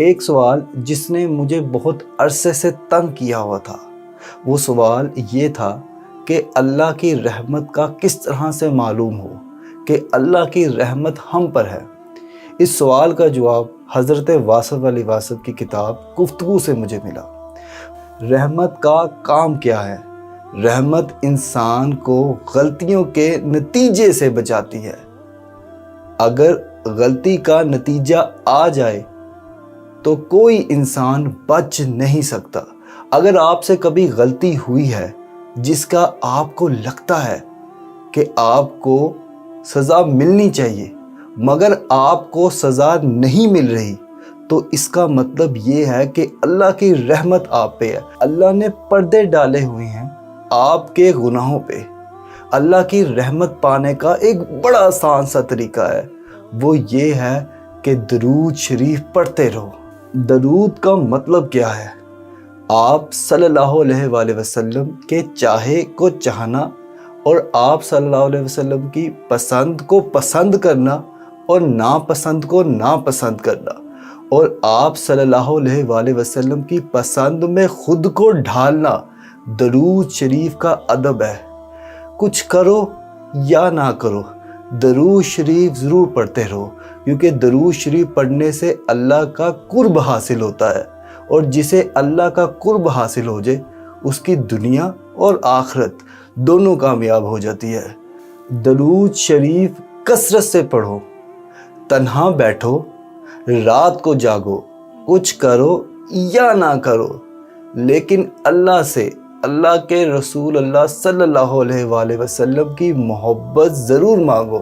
ایک سوال جس نے مجھے بہت عرصے سے تنگ کیا ہوا تھا، وہ سوال یہ تھا کہ اللہ کی رحمت کا کس طرح سے معلوم ہو کہ اللہ کی رحمت ہم پر ہے۔ اس سوال کا جواب حضرت واصف علی واصف کی کتاب گفتگو سے مجھے ملا۔ رحمت کا کام کیا ہے؟ رحمت انسان کو غلطیوں کے نتیجے سے بچاتی ہے۔ اگر غلطی کا نتیجہ آ جائے تو کوئی انسان بچ نہیں سکتا۔ اگر آپ سے کبھی غلطی ہوئی ہے جس کا آپ کو لگتا ہے کہ آپ کو سزا ملنی چاہیے مگر آپ کو سزا نہیں مل رہی، تو اس کا مطلب یہ ہے کہ اللہ کی رحمت آپ پہ ہے۔ اللہ نے پردے ڈالے ہوئے ہیں آپ کے گناہوں پہ۔ اللہ کی رحمت پانے کا ایک بڑا آسان سا طریقہ ہے، وہ یہ ہے کہ درود شریف پڑھتے رہو۔ درود کا مطلب کیا ہے؟ آپ صلی اللہ علیہ وآلہ وسلم کے چاہے کو چاہنا اور آپ صلی اللہ علیہ وسلم کی پسند کو پسند کرنا اور ناپسند کو ناپسند کرنا، اور آپ صلی اللہ علیہ وآلہ وسلم کی پسند میں خود کو ڈھالنا درود شریف کا ادب ہے۔ کچھ کرو یا نہ کرو، درود شریف ضرور پڑھتے رہو، کیونکہ درود شریف پڑھنے سے اللہ کا قرب حاصل ہوتا ہے، اور جسے اللہ کا قرب حاصل ہو جائے اس کی دنیا اور آخرت دونوں کامیاب ہو جاتی ہے۔ درود شریف کثرت سے پڑھو، تنہا بیٹھو، رات کو جاگو، کچھ کرو یا نہ کرو، لیکن اللہ سے، اللہ کے رسول اللہ صلی اللہ علیہ وآلہ وسلم کی محبت ضرور مانگو۔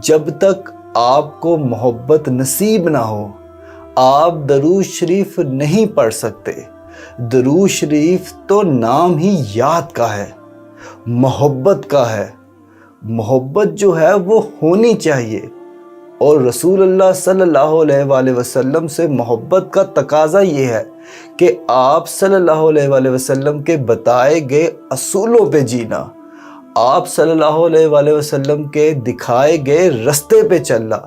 جب تک آپ کو محبت نصیب نہ ہو آپ درود شریف نہیں پڑھ سکتے۔ درود شریف تو نام ہی یاد کا ہے، محبت کا ہے۔ محبت جو ہے وہ ہونی چاہیے، اور رسول اللہ صلی اللہ علیہ وآلہ وسلم سے محبت کا تقاضا یہ ہے کہ آپ صلی اللہ علیہ وآلہ وسلم کے بتائے گئے اصولوں پہ جینا، آپ صلی اللہ علیہ وآلہ وسلم کے دکھائے گئے رستے پہ چلنا،